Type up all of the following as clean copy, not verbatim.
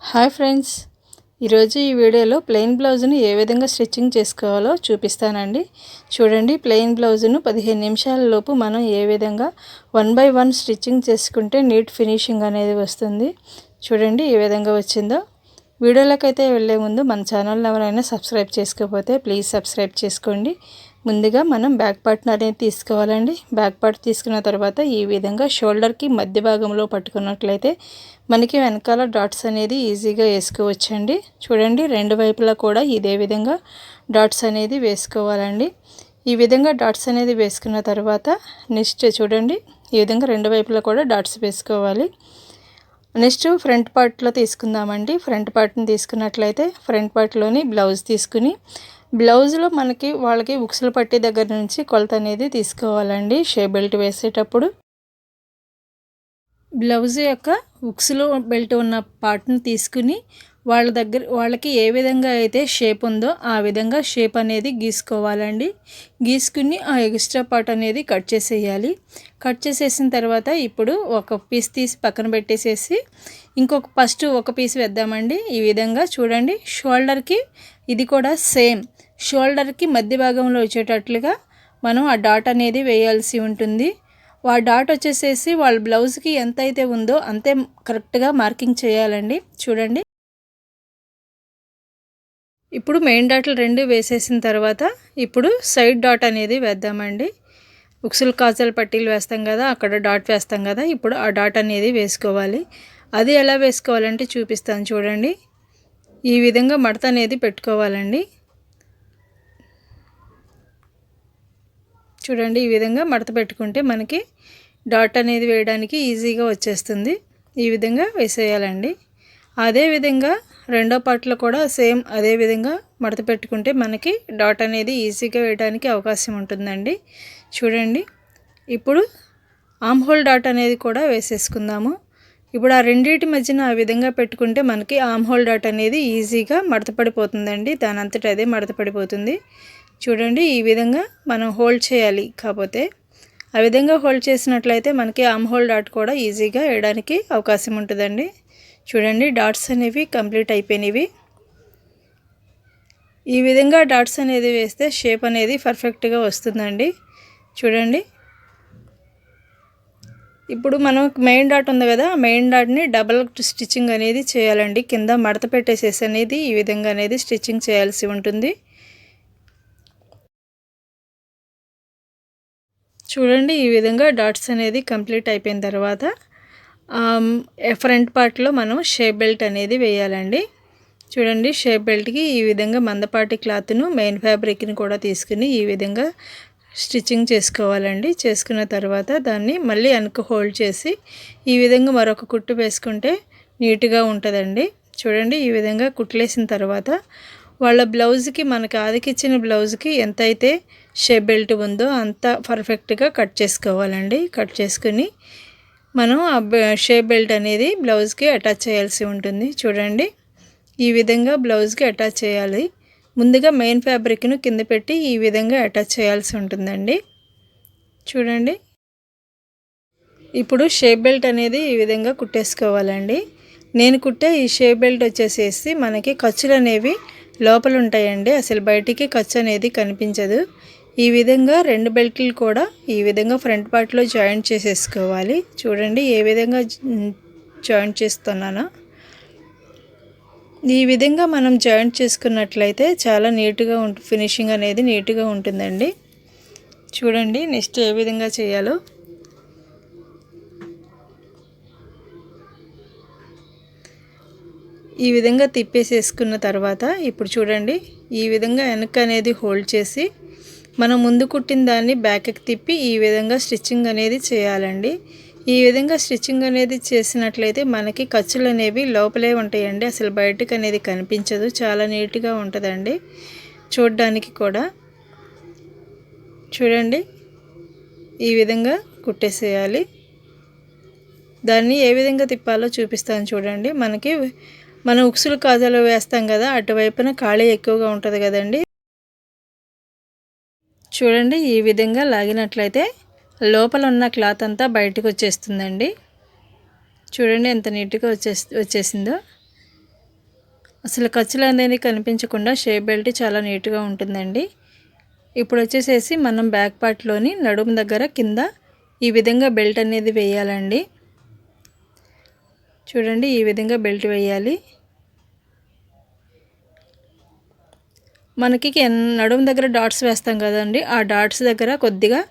Hi friends, ఈరోజు ఈ వీడియోలో ప్లెయిన్ బ్లౌజ్ను ఏ విధంగా స్టిచ్చింగ్ చేసుకోవాలో చూపిస్తానండి. చూడండి, ప్లెయిన్ బ్లౌజ్ను 15 నిమిషాల లోపు మనం ఏ విధంగా 1 బై 1 స్టిచ్చింగ్ చేసుకుంటే నీట్ ఫినిషింగ్ అనేది వస్తుంది. చూడండి ఏ విధంగా వచ్చిందో. వీడియోలోకి అయితే వెళ్ళే ముందు మన ఛానల్ని ఎవరైనా సబ్స్క్రైబ్ చేసుకోకపోతే ప్లీజ్ సబ్స్క్రైబ్ చేసుకోండి. ముందుగా మనం బ్యాక్ పార్ట్ అనేది తీసుకోవాలండి. బ్యాక్ పార్ట్ తీసుకున్న తర్వాత ఈ విధంగా షోల్డర్కి మధ్య భాగంలో పట్టుకున్నట్లయితే మనకి వెనకాల డాట్స్ అనేది ఈజీగా వేసుకోవచ్చండి. చూడండి, రెండు వైపులా కూడా ఇదే విధంగా డాట్స్ అనేది వేసుకోవాలండి. ఈ విధంగా డాట్స్ అనేది వేసుకున్న తర్వాత నెక్స్ట్ చూడండి, ఈ విధంగా రెండు వైపులా కూడా డాట్స్ వేసుకోవాలి. నెక్స్ట్ ఫ్రంట్ పార్ట్లో తీసుకుందామండి. ఫ్రంట్ పార్ట్ని తీసుకున్నట్లయితే ఫ్రంట్ పార్ట్లోని బ్లౌజ్ తీసుకుని బ్లౌజ్లో వాళ్ళకి ఉక్సులు పట్టి దగ్గర నుంచి కొలత అనేది తీసుకోవాలండి. షేప్ బెల్ట్ వేసేటప్పుడు బ్లౌజ్ యొక్క ఉక్సులు బెల్ట్ ఉన్న పార్ట్ని తీసుకుని వాళ్ళకి ఏ విధంగా అయితే షేప్ ఉందో ఆ విధంగా షేప్ అనేది గీసుకోవాలండి. గీసుకుని ఆ ఎక్స్ట్రా పార్ట్ అనేది కట్ చేసేయాలి. కట్ చేసేసిన తర్వాత ఇప్పుడు ఒక పీస్ తీసి పక్కన పెట్టేసేసి ఫస్ట్ ఒక పీస్ వేద్దామండి. ఈ విధంగా చూడండి, షోల్డర్కి ఇది కూడా సేమ్ షోల్డర్కి మధ్య భాగంలో వచ్చేటట్లుగా మనం ఆ డాట్ అనేది వేయాల్సి ఉంటుంది. ఆ డాట్ వచ్చేసేసి వాళ్ళ బ్లౌజ్కి ఎంత అయితే ఉందో అంతే కరెక్ట్గా మార్కింగ్ చేయాలండి. చూడండి, ఇప్పుడు మెయిన్ డాట్లు రెండు వేసేసిన తర్వాత ఇప్పుడు సైడ్ డాట్ అనేది వేద్దామండి. ఉక్సులు కాజాల పట్టీలు వేస్తాం కదా, అక్కడ డాట్ వేస్తాం కదా, ఇప్పుడు ఆ డాట్ అనేది వేసుకోవాలి. అది ఎలా వేసుకోవాలంటే చూపిస్తాను. చూడండి, ఈ విధంగా మడత అనేది పెట్టుకోవాలండి. చూడండి, ఈ విధంగా మడత పెట్టుకుంటే మనకి డాట్ అనేది వేయడానికి ఈజీగా వచ్చేస్తుంది. ఈ విధంగా వేసేయాలండి. అదేవిధంగా రెండో పార్ట్లో కూడా సేమ్ అదే విధంగా మడత పెట్టుకుంటే మనకి డాట్ అనేది ఈజీగా వేయడానికి అవకాశం ఉంటుందండి. చూడండి, ఇప్పుడు ఆమ్ హోల్ డాట్ అనేది కూడా వేసేసుకుందాము. ఇప్పుడు ఆ రెండింటి మధ్యన ఆ విధంగా పెట్టుకుంటే మనకి ఆమ్ హోల్ డాట్ అనేది ఈజీగా మడత పడిపోతుందండి. దాని అంతటా అదే మడత పడిపోతుంది. చూడండి, ఈ విధంగా మనం హోల్డ్ చేయాలి. కాకపోతే ఆ విధంగా హోల్డ్ చేసినట్లయితే మనకి ఆమ్ హోల్ డాట్ కూడా ఈజీగా వేయడానికి అవకాశం ఉంటుందండి. చూడండి, డాట్స్ అనేవి కంప్లీట్ అయిపోయినవి. ఈ విధంగా డాట్స్ అనేది వేస్తే షేప్ అనేది పర్ఫెక్ట్గా వస్తుందండి. చూడండి, ఇప్పుడు మనం మెయిన్ డాట్ ఉంది కదా, మెయిన్ డాట్ని డబల్ స్టిచ్చింగ్ అనేది చేయాలండి. కింద మడత పెట్టేసేసి అనేది ఈ విధంగా అనేది స్టిచ్చింగ్ చేయాల్సి ఉంటుంది. చూడండి, ఈ విధంగా డాట్స్ అనేది కంప్లీట్ అయిపోయిన తర్వాత ఫ్రంట్ పార్ట్లో మనం షేప్ బెల్ట్ అనేది వేయాలండి. చూడండి, షేప్ బెల్ట్కి ఈ విధంగా మందపాటి క్లాత్ను మెయిన్ ఫ్యాబ్రిక్ని కూడా తీసుకుని ఈ విధంగా స్టిచ్చింగ్ చేసుకోవాలండి. చేసుకున్న తర్వాత దాన్ని మళ్ళీ వెనక్కి హోల్డ్ చేసి ఈ విధంగా మరొక కుట్టు వేసుకుంటే నీట్గా ఉంటుందండి. చూడండి, ఈ విధంగా కుట్లేసిన తర్వాత వాళ్ళ బ్లౌజ్కి మనకు ఆదికిచ్చిన బ్లౌజ్కి ఎంతైతే షేప్ బెల్ట్ ఉందో అంత పర్ఫెక్ట్గా కట్ చేసుకోవాలండి. కట్ చేసుకుని మనం ఆ షేప్ బెల్ట్ అనేది బ్లౌజ్కి అటాచ్ చేయాల్సి ఉంటుంది. చూడండి, ఈ విధంగా బ్లౌజ్కి అటాచ్ చేయాలి. ముందుగా మెయిన్ ఫ్యాబ్రిక్ను కింద పెట్టి ఈ విధంగా అటాచ్ చేయాల్సి ఉంటుందండి. చూడండి, ఇప్పుడు షేప్ బెల్ట్ అనేది ఈ విధంగా కుట్టేసుకోవాలండి. నేను కుట్టే ఈ షేప్ బెల్ట్ వచ్చేసేసి మనకి ఖర్చులు అనేవి లోపల ఉంటాయండి. అసలు బయటికి ఖర్చు అనేది కనిపించదు. ఈ విధంగా రెండు బెల్ట్లు కూడా ఈ విధంగా ఫ్రంట్ పార్ట్లో జాయింట్ చేసేసుకోవాలి. చూడండి, ఏ విధంగా జాయింట్ చేస్తున్నానో ఈ విధంగా మనం జాయింట్ చేసుకున్నట్లయితే చాలా నీట్గా ఫినిషింగ్ అనేది నీట్గా ఉంటుందండి. చూడండి, నెక్స్ట్ ఏ విధంగా చేయాలో. ఈ విధంగా తిప్పేసేసుకున్న తర్వాత ఇప్పుడు చూడండి, ఈ విధంగా వెనక అనేది హోల్డ్ చేసి మనం ముందు కుట్టిన దాన్ని బ్యాక్కి తిప్పి ఈ విధంగా స్టిచ్చింగ్ అనేది చేయాలండి. ఈ విధంగా స్టిచ్చింగ్ అనేది చేసినట్లయితే మనకి ఖర్చులు అనేవి లోపలే ఉంటాయండి. అసలు బయటకు అనేది కనిపించదు. చాలా నీట్గా ఉంటుందండి చూడడానికి కూడా. చూడండి, ఈ విధంగా కుట్టేసేయాలి. దాన్ని ఏ విధంగా తిప్పాలో చూపిస్తాను. చూడండి, మనం ఉక్సులు కాజాలు వేస్తాం కదా, అటువైపున ఖాళీ ఎక్కువగా ఉంటుంది కదండి. చూడండి, ఈ విధంగా లాగినట్లయితే లోపల ఉన్న క్లాత్ అంతా బయటకు వచ్చేస్తుందండి. చూడండి ఎంత నీట్గా వచ్చేసిందో. అసలు ఖర్చులు అనేది కనిపించకుండా షేప్ బెల్ట్ చాలా నీట్గా ఉంటుందండి. ఇప్పుడు వచ్చేసేసి మనం బ్యాక్ పార్ట్లోని నడుము దగ్గర కింద ఈ విధంగా బెల్ట్ అనేది వేయాలండి. చూడండి, ఈ విధంగా బెల్ట్ వేయాలి. మనకి నడుము దగ్గర డాట్స్ వేస్తాం కదండి, ఆ డాట్స్ దగ్గర కొద్దిగా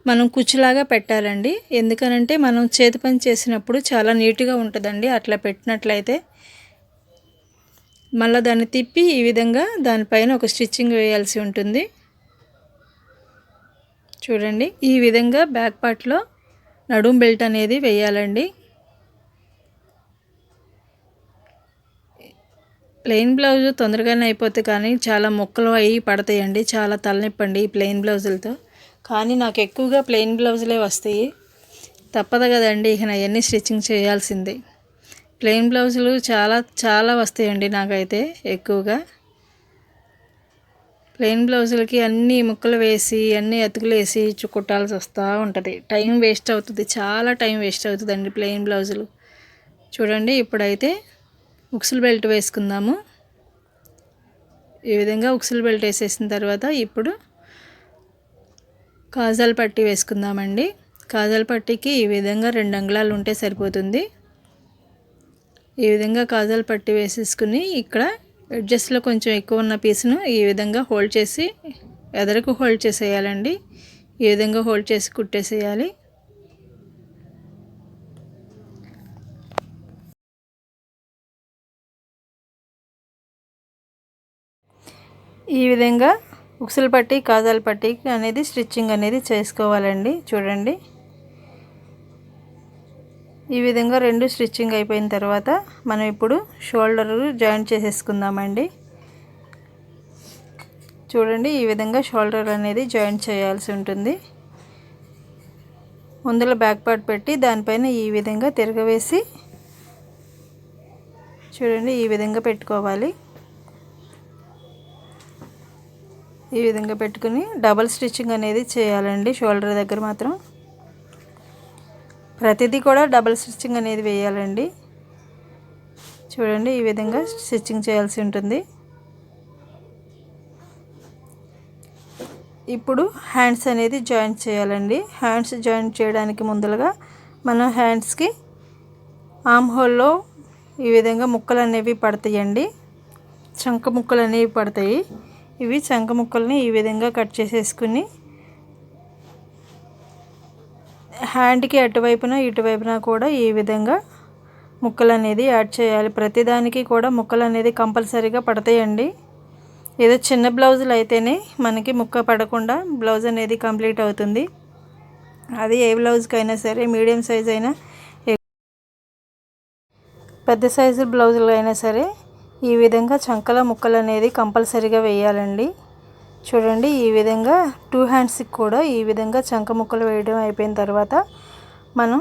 మనం కుచ్చులాగా పెట్టాలండి. ఎందుకనంటే మనం చేతి పని చేసినప్పుడు చాలా నీట్గా ఉంటుందండి అట్లా పెట్టినట్లయితే. మళ్ళీ దాన్ని తిప్పి ఈ విధంగా దానిపైన ఒక స్టిచ్చింగ్ వేయాల్సి ఉంటుంది. చూడండి, ఈ విధంగా బ్యాక్ పార్ట్లో నడుము బెల్ట్ అనేది వేయాలండి. ప్లెయిన్ బ్లౌజ్ తొందరగానే అయిపోతే కానీ చాలా ముక్కలు అయ్యి పడతాయండి. చాలా తలనొప్పండి ఈ ప్లెయిన్ బ్లౌజులతో. కానీ నాకు ఎక్కువగా ప్లెయిన్ బ్లౌజులే వస్తాయి. తప్పదు కదండి, ఇక అవన్నీ స్టిచ్చింగ్ చేయాల్సిందే. ప్లెయిన్ బ్లౌజులు చాలా వస్తాయండి నాకైతే ఎక్కువగా. ప్లెయిన్ బ్లౌజులకి అన్నీ ముక్కలు వేసి అన్నీ అతుకులు వేసి కుట్టాల్సి వస్తూ ఉంటుంది. టైం వేస్ట్ అవుతుంది, చాలా టైం వేస్ట్ అవుతుందండి ప్లెయిన్ బ్లౌజులు. చూడండి, ఇప్పుడైతే ఉక్సులు బెల్ట్ వేసుకుందాము. ఈ విధంగా ఉక్సులు బెల్ట్ వేసేసిన తర్వాత ఇప్పుడు కాజాల పట్టీ వేసుకుందామండి. కాజాల పట్టీకి ఈ విధంగా 2 అంగుళాలు ఉంటే సరిపోతుంది. ఈ విధంగా కాజాల పట్టీ వేసేసుకుని ఇక్కడ ఎడ్జస్ట్లో కొంచెం ఎక్కువ ఉన్న పీస్ను ఈ విధంగా హోల్డ్ చేసి ఎదరకు హోల్డ్ చేసేయాలండి. ఈ విధంగా హోల్డ్ చేసి కుట్టేసేయాలి. ఈ విధంగా ఉక్సులు పట్టీ కాజాల పట్టీ అనేది స్టిచ్చింగ్ అనేది చేసుకోవాలండి. చూడండి, ఈ విధంగా 2 స్టిచ్చింగ్ అయిపోయిన తర్వాత మనం ఇప్పుడు షోల్డర్ జాయింట్ చేసేసుకుందామండి. చూడండి, ఈ విధంగా షోల్డర్ అనేది జాయింట్ చేయాల్సి ఉంటుంది. ముందర బ్యాక్ పార్ట్ పెట్టి దానిపైన ఈ విధంగా తిరగవేసి చూడండి, ఈ విధంగా పెట్టుకోవాలి. ఈ విధంగా పెట్టుకుని డబల్ స్టిచ్చింగ్ అనేది చేయాలండి. షోల్డర్ దగ్గర మాత్రం ప్రతిదీ కూడా డబల్ స్టిచ్చింగ్ అనేది వేయాలండి. చూడండి, ఈ విధంగా స్టిచ్చింగ్ చేయాల్సి ఉంటుంది. ఇప్పుడు హ్యాండ్స్ అనేది జాయింట్ చేయాలండి. హ్యాండ్స్ జాయింట్ చేయడానికి ముందుగా మనం హ్యాండ్స్కి ఆర్మ్ హోల్లో ఈ విధంగా ముక్కలు అనేవి పడతాయండి. చంక ముక్కలు అనేవి పడతాయి. ఇవి చంక ముక్కల్ని ఈ విధంగా కట్ చేసేసుకుని హ్యాండ్కి అటువైపున ఇటువైపున కూడా ఈ విధంగా ముక్కలు అనేది యాడ్ చేయాలి. ప్రతిదానికి కూడా ముక్కలు అనేది కంపల్సరీగా పడతాయండి. ఏదో చిన్న బ్లౌజులు అయితేనే మనకి ముక్క పడకుండా బ్లౌజ్ అనేది కంప్లీట్ అవుతుంది. అది ఏ బ్లౌజ్కైనా సరే, మీడియం సైజ్ అయినా పెద్ద సైజు బ్లౌజులు అయినా సరే ఈ విధంగా చంకల ముక్కలు అనేది కంపల్సరీగా వేయాలండి. చూడండి, ఈ విధంగా 2 హ్యాండ్స్కి కూడా ఈ విధంగా చంక ముక్కలు వేయడం అయిపోయిన తర్వాత మనం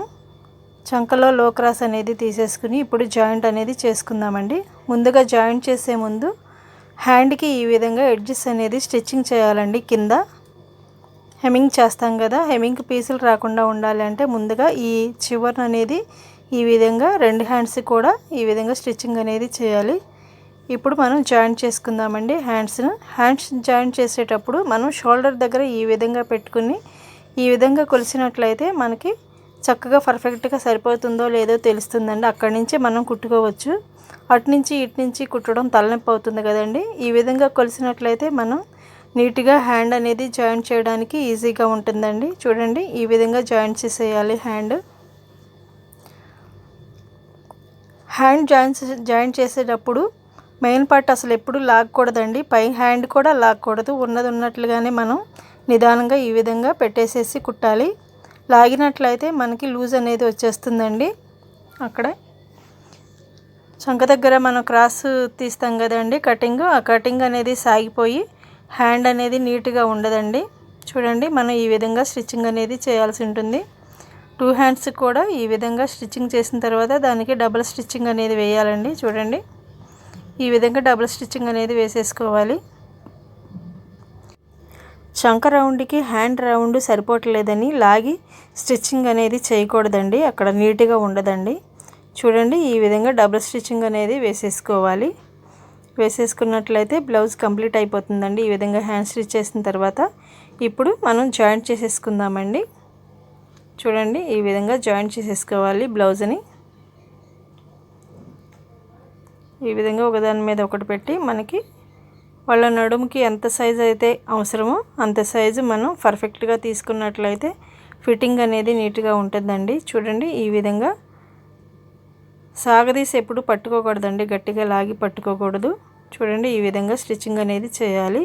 చంకలో లో క్రాస్ అనేది తీసేసుకుని ఇప్పుడు జాయింట్ అనేది చేసుకుందామండి. ముందుగా జాయింట్ చేసే ముందు హ్యాండ్కి ఈ విధంగా ఎడ్జెస్ అనేది స్టిచ్చింగ్ చేయాలండి. కింద హెమ్మింగ్ చేస్తాం కదా, హెమ్మింగ్ పీసులు రాకుండా ఉండాలి అంటే ముందుగా ఈ చివరన అనేది ఈ విధంగా 2 హ్యాండ్స్కి కూడా ఈ విధంగా స్టిచ్చింగ్ అనేది చేయాలి. ఇప్పుడు మనం జాయింట్ చేసుకుందామండి హ్యాండ్స్ జాయింట్ చేసేటప్పుడు మనం షోల్డర్ దగ్గర ఈ విధంగా పెట్టుకుని ఈ విధంగా కొలిసినట్లయితే మనకి చక్కగా పర్ఫెక్ట్గా సరిపోతుందో లేదో తెలుస్తుందండి. అక్కడి నుంచి మనం కుట్టుకోవచ్చు. అటు నుంచి ఇటు నుంచి కుట్టడం తలనొప్పి అవుతుంది కదండి. ఈ విధంగా కొలిసినట్లయితే మనం నీట్గా హ్యాండ్ అనేది జాయింట్ చేయడానికి ఈజీగా ఉంటుందండి. చూడండి, ఈ విధంగా జాయింట్ చేసేయాలి. హ్యాండ్ జాయింట్ చేసేటప్పుడు మెయిన్ పార్ట్ అసలు ఎప్పుడు లాగకూడదండి. పై హ్యాండ్ కూడా లాగకూడదు. ఉన్నది ఉన్నట్లుగానే మనం నిదానంగా ఈ విధంగా పెట్టేసేసి కుట్టాలి. లాగినట్లయితే మనకి లూజ్ అనేది వచ్చేస్తుందండి. అక్కడ చంక దగ్గర మనం క్రాస్ తీస్తాం కదండి కటింగ్, ఆ కటింగ్ అనేది సాగిపోయి హ్యాండ్ అనేది నీట్గా ఉండదండి. చూడండి, మనం ఈ విధంగా స్టిచ్చింగ్ అనేది చేయాల్సి ఉంటుంది. 2 హ్యాండ్స్ కూడా ఈ విధంగా స్టిచ్చింగ్ చేసిన తర్వాత దానికి డబుల్ స్టిచ్చింగ్ అనేది వేయాలండి. చూడండి, ఈ విధంగా డబుల్ స్టిచ్చింగ్ అనేది వేసేసుకోవాలి. చంక రౌండ్కి హ్యాండ్ రౌండ్ సరిపోవట్లేదని లాగి స్టిచ్చింగ్ అనేది చేయకూడదండి, అక్కడ నీట్గా ఉండదండి. చూడండి, ఈ విధంగా డబుల్ స్టిచ్చింగ్ అనేది వేసేసుకోవాలి. వేసేసుకున్నట్లయితే బ్లౌజ్ కంప్లీట్ అయిపోతుందండి. ఈ విధంగా హ్యాండ్ స్టిచ్ చేసిన తర్వాత ఇప్పుడు మనం జాయింట్ చేసేసుకుందామండి. చూడండి, ఈ విధంగా జాయింట్ చేసేసుకోవాలి బ్లౌజ్ని. ఈ విధంగా ఒకదాని మీద ఒకటి పెట్టి మనకి వాళ్ళ నడుముకి ఎంత సైజు అయితే అవసరమో అంత సైజు మనం పర్ఫెక్ట్గా తీసుకున్నట్లయితే ఫిట్టింగ్ అనేది నీట్గా ఉంటుందండి. చూడండి, ఈ విధంగా సాగదీసి ఎప్పుడు పట్టుకోకూడదండి, గట్టిగా లాగి పట్టుకోకూడదు. చూడండి, ఈ విధంగా స్టిచ్చింగ్ అనేది చేయాలి.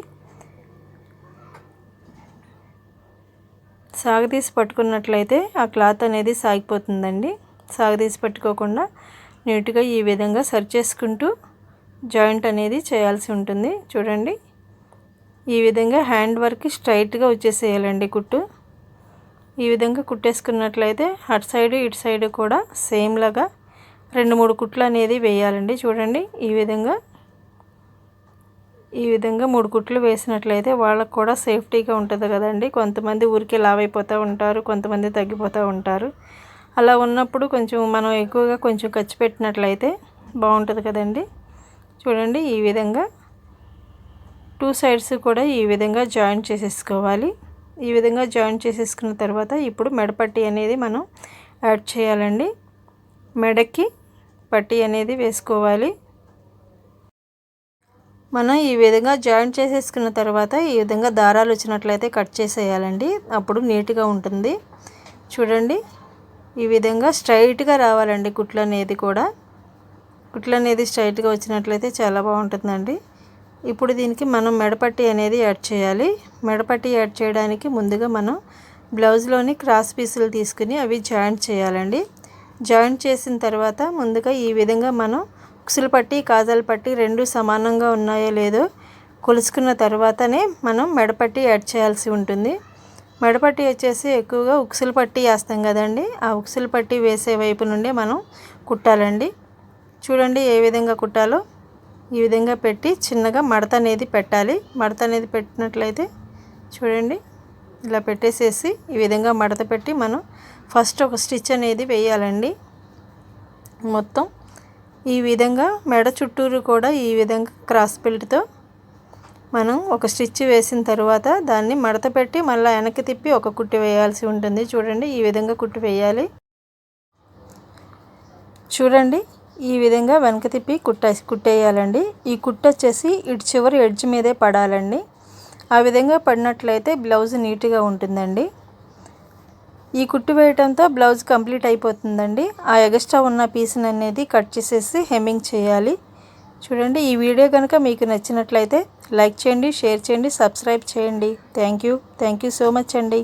సాగదీసి పట్టుకున్నట్లయితే ఆ క్లాత్ అనేది సాగిపోతుందండి. సాగదీసి పట్టుకోకుండా నీట్గా ఈ విధంగా సరి చేసుకుంటూ జాయింట్ అనేది చేయాల్సి ఉంటుంది. చూడండి, ఈ విధంగా హ్యాండ్ వర్క్ స్ట్రైట్గా వచ్చేసేయాలండి కుట్టు. ఈ విధంగా కుట్టేసుకున్నట్లయితే అటు సైడు ఇటు సైడు కూడా సేమ్ లాగా 2-3 కుట్లు అనేది వేయాలండి. చూడండి, ఈ విధంగా 3 కుట్లు వేసినట్లయితే వాళ్ళకు కూడా సేఫ్టీగా ఉంటుంది కదండి. కొంతమంది ఊరికే లావైపోతూ ఉంటారు, కొంతమంది తగ్గిపోతూ ఉంటారు. అలా ఉన్నప్పుడు కొంచెం మనం ఎక్కువగా కొంచెం ఖర్చు పెట్టినట్లయితే బాగుంటుంది కదండి. చూడండి, ఈ విధంగా 2 సైడ్స్ కూడా ఈ విధంగా జాయింట్ చేసేసుకోవాలి. ఈ విధంగా జాయింట్ చేసేసుకున్న తర్వాత ఇప్పుడు మెడపట్టి అనేది మనం యాడ్ చేయాలండి. మెడకి పట్టి అనేది వేసుకోవాలి. మనం ఈ విధంగా జాయింట్ చేసేసుకున్న తర్వాత ఈ విధంగా దారాలు వచ్చినట్లయితే కట్ చేసేయాలండి. అప్పుడు నీట్గా ఉంటుంది. చూడండి, ఈ విధంగా స్ట్రైట్గా రావాలండి కుట్లు అనేది స్ట్రైట్గా వచ్చినట్లయితే చాలా బాగుంటుందండి. ఇప్పుడు దీనికి మనం మెడపట్టి అనేది యాడ్ చేయాలి. మెడపట్టి యాడ్ చేయడానికి ముందుగా మనం బ్లౌజ్లోని క్రాస్ పీసులు తీసుకుని అవి జాయింట్ చేయాలండి. జాయింట్ చేసిన తర్వాత ముందుగా ఈ విధంగా మనం ఉక్సులు పట్టి కాజాల పట్టి 2 సమానంగా ఉన్నాయో లేదో కొలుసుకున్న తర్వాతనే మనం మెడపట్టి యాడ్ చేయాల్సి ఉంటుంది. మెడపట్టి వచ్చేసి ఎక్కువగా ఉక్సులు పట్టి వేస్తాం కదండి, ఆ ఉక్సులు పట్టి వేసే వైపు నుండి మనం కుట్టాలండి. చూడండి, ఏ విధంగా కుట్టాలో ఈ విధంగా పెట్టి చిన్నగా మడత అనేది పెట్టాలి. మడత అనేది పెట్టినట్లయితే చూడండి, ఇలా పెట్టేసేసి ఈ విధంగా మడత పెట్టి మనం ఫస్ట్ ఒక స్టిచ్ అనేది వేయాలండి. మొత్తం ఈ విధంగా మెడ చుట్టూరు కూడా ఈ విధంగా క్రాస్ బెల్ట్తో మనం ఒక స్టిచ్ వేసిన తర్వాత దాన్ని మడత పెట్టి మళ్ళీ వెనక్కి తిప్పి ఒక కుట్టు వేయాల్సి ఉంటుంది. చూడండి, ఈ విధంగా కుట్టు వేయాలి. చూడండి, ఈ విధంగా వెనక్కి తిప్పి కుట్టేయాలండి. ఈ కుట్టు వచ్చేసి ఇటు చివరి ఎడ్జ్ మీదే పడాలండి. ఆ విధంగా పడినట్లయితే బ్లౌజ్ నీట్గా ఉంటుందండి. ఈ కుట్టు వేయడంతో బ్లౌజ్ కంప్లీట్ అయిపోతుందండి. ఆ ఎక్స్ట్రా ఉన్న పీస్ని అనేది కట్ చేసేసి హెమ్మింగ్ చేయాలి. చూడండి, ఈ వీడియో కనుక మీకు నచ్చినట్లయితే లైక్ చేయండి, షేర్ చేయండి, సబ్స్క్రైబ్ చేయండి. థ్యాంక్ యూ సో మచ్ అండి.